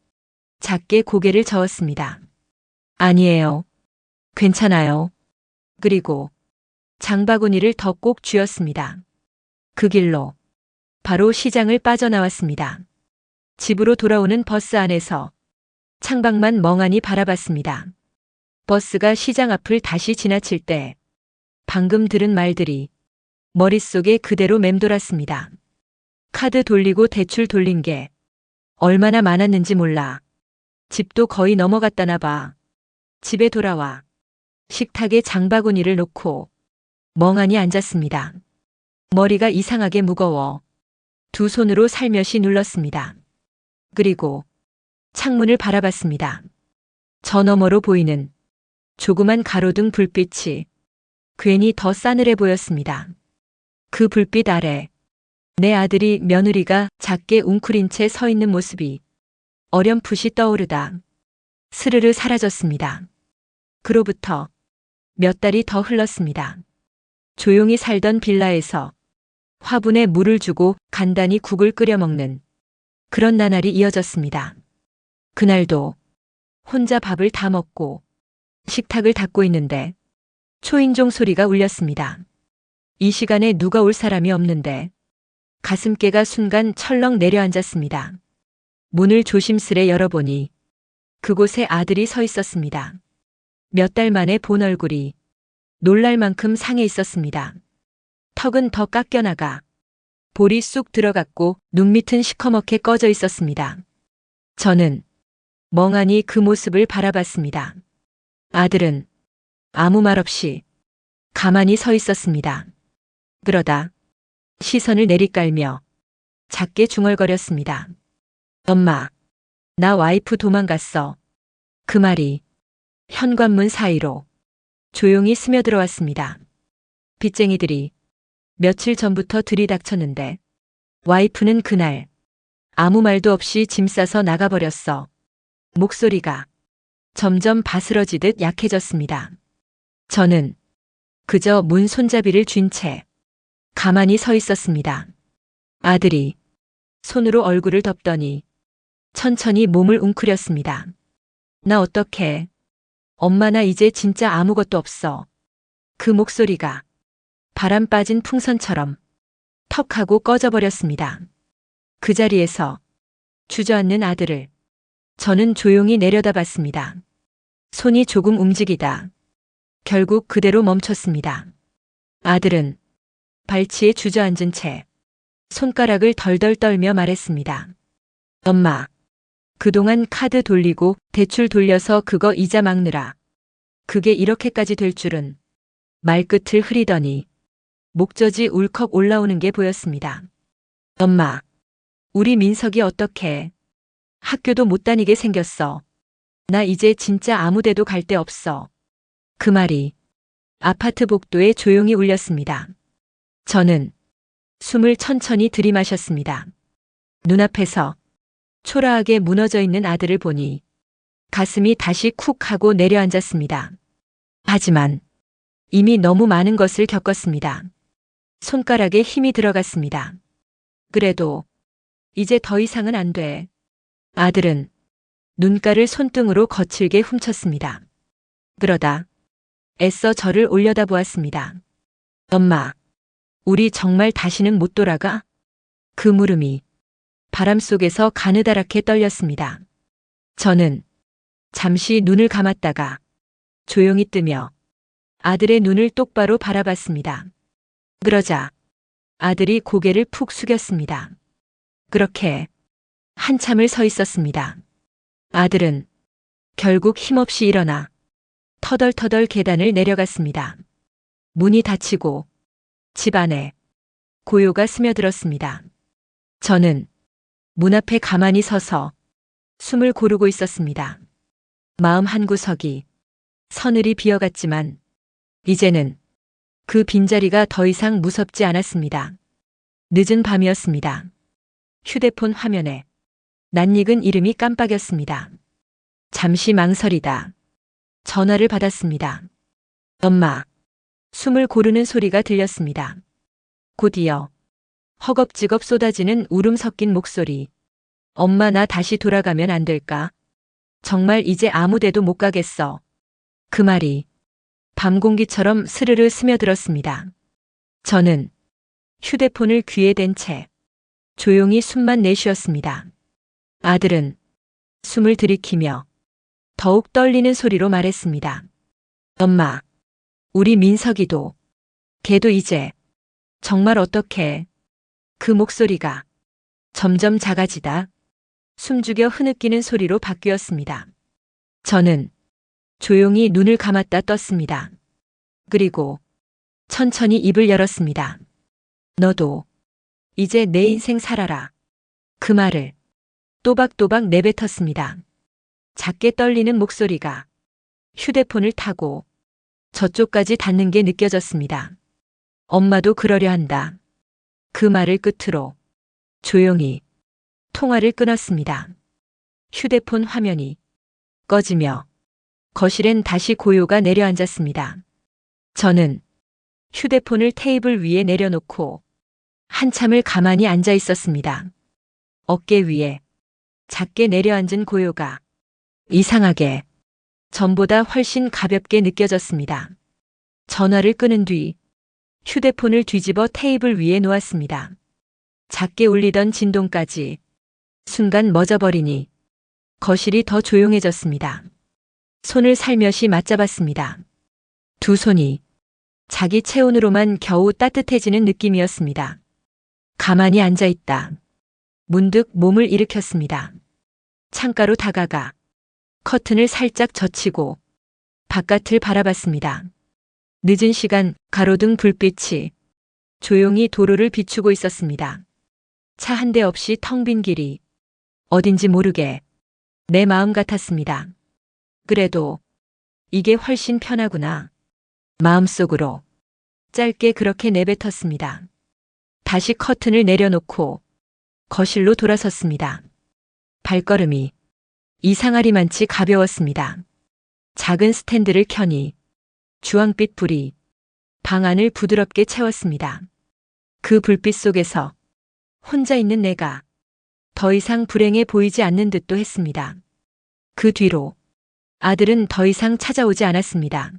작게 고개를 저었습니다. 아니에요. 괜찮아요. 그리고 장바구니를 더 꼭 쥐었습니다. 그 길로 바로 시장을 빠져나왔습니다. 집으로 돌아오는 버스 안에서 창밖만 멍하니 바라봤습니다. 버스가 시장 앞을 다시 지나칠 때 방금 들은 말들이 머릿속에 그대로 맴돌았습니다. 카드 돌리고 대출 돌린 게 얼마나 많았는지 몰라. 집도 거의 넘어갔다나 봐. 집에 돌아와 식탁에 장바구니를 놓고 멍하니 앉았습니다. 머리가 이상하게 무거워 두 손으로 살며시 눌렀습니다. 그리고 창문을 바라봤습니다. 저 너머로 보이는 조그만 가로등 불빛이 괜히 더 싸늘해 보였습니다. 그 불빛 아래 내 아들이 며느리가 작게 웅크린 채 서 있는 모습이 어렴풋이 떠오르다 스르르 사라졌습니다. 그로부터 몇 달이 더 흘렀습니다. 조용히 살던 빌라에서 화분에 물을 주고 간단히 국을 끓여 먹는 그런 나날이 이어졌습니다. 그날도 혼자 밥을 다 먹고 식탁을 닦고 있는데 초인종 소리가 울렸습니다. 이 시간에 누가 올 사람이 없는데 가슴께가 순간 철렁 내려앉았습니다. 문을 조심스레 열어보니 그곳에 아들이 서 있었습니다. 몇 달 만에 본 얼굴이 놀랄 만큼 상해 있었습니다. 턱은 더 깎여나가 볼이 쑥 들어갔고 눈밑은 시커멓게 꺼져 있었습니다. 저는 멍하니 그 모습을 바라봤습니다. 아들은 아무 말 없이 가만히 서 있었습니다. 그러다 시선을 내리깔며 작게 중얼거렸습니다. 엄마, 나 와이프 도망갔어. 그 말이 현관문 사이로 조용히 스며들어왔습니다. 빚쟁이들이 며칠 전부터 들이닥쳤는데 와이프는 그날 아무 말도 없이 짐 싸서 나가버렸어. 목소리가 점점 바스러지듯 약해졌습니다. 저는 그저 문 손잡이를 쥔 채 가만히 서 있었습니다. 아들이 손으로 얼굴을 덮더니 천천히 몸을 웅크렸습니다. 나 어떡해. 엄마 나 이제 진짜 아무것도 없어. 그 목소리가 바람 빠진 풍선처럼 턱 하고 꺼져버렸습니다. 그 자리에서 주저앉는 아들을 저는 조용히 내려다봤습니다. 손이 조금 움직이다 결국 그대로 멈췄습니다. 아들은 발치에 주저앉은 채 손가락을 덜덜 떨며 말했습니다. 엄마, 그동안 카드 돌리고 대출 돌려서 그거 이자 막느라 그게 이렇게까지 될 줄은. 말끝을 흐리더니 목젖이 울컥 올라오는 게 보였습니다. 엄마, 우리 민석이 어떡해. 학교도 못 다니게 생겼어. 나 이제 진짜 아무 데도 갈 데 없어. 그 말이 아파트 복도에 조용히 울렸습니다. 저는 숨을 천천히 들이마셨습니다. 눈앞에서 초라하게 무너져 있는 아들을 보니 가슴이 다시 쿡 하고 내려앉았습니다. 하지만 이미 너무 많은 것을 겪었습니다. 손가락에 힘이 들어갔습니다. 그래도 이제 더 이상은 안 돼. 아들은 눈가를 손등으로 거칠게 훔쳤습니다. 그러다 애써 저를 올려다보았습니다. 엄마, 우리 정말 다시는 못 돌아가? 그 물음이 바람 속에서 가느다랗게 떨렸습니다. 저는 잠시 눈을 감았다가 조용히 뜨며 아들의 눈을 똑바로 바라봤습니다. 그러자 아들이 고개를 푹 숙였습니다. 그렇게 한참을 서 있었습니다. 아들은 결국 힘없이 일어나 터덜터덜 계단을 내려갔습니다. 문이 닫히고 집 안에 고요가 스며들었습니다. 저는 문 앞에 가만히 서서 숨을 고르고 있었습니다. 마음 한구석이 서늘이 비어갔지만 이제는 그 빈자리가 더 이상 무섭지 않았습니다. 늦은 밤이었습니다. 휴대폰 화면에 낯익은 이름이 깜빡였습니다. 잠시 망설이다 전화를 받았습니다. 엄마, 숨을 고르는 소리가 들렸습니다. 곧이어 허겁지겁 쏟아지는 울음 섞인 목소리. 엄마 나 다시 돌아가면 안 될까? 정말 이제 아무 데도 못 가겠어. 그 말이 밤 공기처럼 스르르 스며들었습니다. 저는 휴대폰을 귀에 댄 채 조용히 숨만 내쉬었습니다. 아들은 숨을 들이키며 더욱 떨리는 소리로 말했습니다. 엄마, 우리 민석이도, 걔도 이제, 정말 어떡해. 그 목소리가 점점 작아지다 숨죽여 흐느끼는 소리로 바뀌었습니다. 저는 조용히 눈을 감았다 떴습니다. 그리고 천천히 입을 열었습니다. 너도 이제 내 인생 살아라. 그 말을 또박또박 내뱉었습니다. 작게 떨리는 목소리가 휴대폰을 타고 저쪽까지 닿는 게 느껴졌습니다. 엄마도 그러려 한다. 그 말을 끝으로 조용히 통화를 끊었습니다. 휴대폰 화면이 꺼지며 거실엔 다시 고요가 내려앉았습니다. 저는 휴대폰을 테이블 위에 내려놓고 한참을 가만히 앉아 있었습니다. 어깨 위에 작게 내려앉은 고요가 이상하게 전보다 훨씬 가볍게 느껴졌습니다. 전화를 끊은 뒤 휴대폰을 뒤집어 테이블 위에 놓았습니다. 작게 울리던 진동까지 순간 멎어버리니 거실이 더 조용해졌습니다. 손을 살며시 맞잡았습니다. 두 손이 자기 체온으로만 겨우 따뜻해지는 느낌이었습니다. 가만히 앉아있다. 문득 몸을 일으켰습니다. 창가로 다가가 커튼을 살짝 젖히고 바깥을 바라봤습니다. 늦은 시간 가로등 불빛이 조용히 도로를 비추고 있었습니다. 차 한 대 없이 텅 빈 길이 어딘지 모르게 내 마음 같았습니다. 그래도 이게 훨씬 편하구나. 마음속으로 짧게 그렇게 내뱉었습니다. 다시 커튼을 내려놓고 거실로 돌아섰습니다. 발걸음이 이상하리만치 가벼웠습니다. 작은 스탠드를 켜니 주황빛 불이 방 안을 부드럽게 채웠습니다. 그 불빛 속에서 혼자 있는 내가 더 이상 불행해 보이지 않는 듯도 했습니다. 그 뒤로 아들은 더 이상 찾아오지 않았습니다.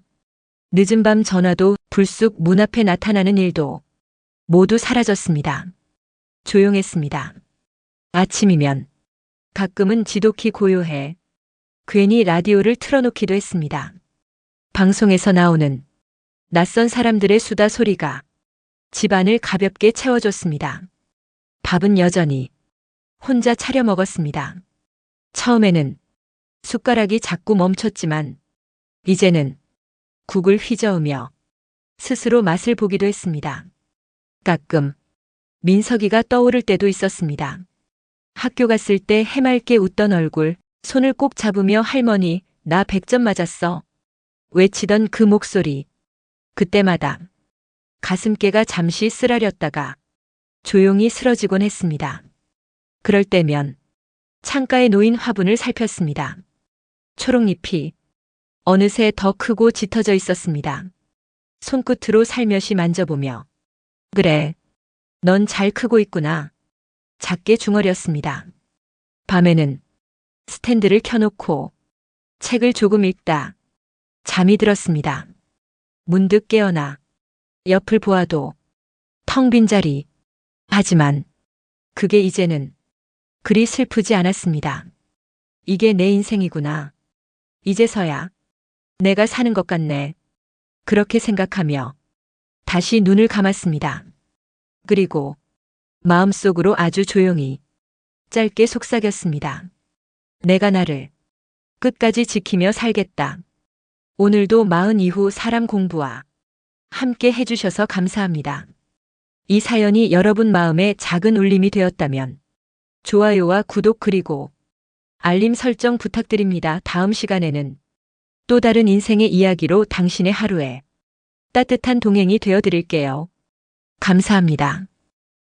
늦은 밤 전화도 불쑥 문 앞에 나타나는 일도 모두 사라졌습니다. 조용했습니다. 아침이면 가끔은 지독히 고요해 괜히 라디오를 틀어놓기도 했습니다. 방송에서 나오는 낯선 사람들의 수다 소리가 집안을 가볍게 채워줬습니다. 밥은 여전히 혼자 차려 먹었습니다. 처음에는 숟가락이 자꾸 멈췄지만 이제는 국을 휘저으며 스스로 맛을 보기도 했습니다. 가끔 민석이가 떠오를 때도 있었습니다. 학교 갔을 때 해맑게 웃던 얼굴, 손을 꼭 잡으며 할머니, 나 100점 맞았어. 외치던 그 목소리. 그때마다 가슴께가 잠시 쓰라렸다가 조용히 쓰러지곤 했습니다. 그럴 때면 창가에 놓인 화분을 살폈습니다. 초록잎이 어느새 더 크고 짙어져 있었습니다. 손끝으로 살며시 만져보며 그래, 넌 잘 크고 있구나. 작게 중얼였습니다. 밤에는 스탠드를 켜놓고 책을 조금 읽다 잠이 들었습니다. 문득 깨어나 옆을 보아도 텅 빈 자리. 하지만 그게 이제는 그리 슬프지 않았습니다. 이게 내 인생이구나. 이제서야 내가 사는 것 같네. 그렇게 생각하며 다시 눈을 감았습니다. 그리고 마음속으로 아주 조용히 짧게 속삭였습니다. 내가 나를 끝까지 지키며 살겠다. 오늘도 마흔 이후 사람 공부와 함께 해주셔서 감사합니다. 이 사연이 여러분 마음에 작은 울림이 되었다면 좋아요와 구독 그리고 알림 설정 부탁드립니다. 다음 시간에는 또 다른 인생의 이야기로 당신의 하루에 따뜻한 동행이 되어 드릴게요. 감사합니다.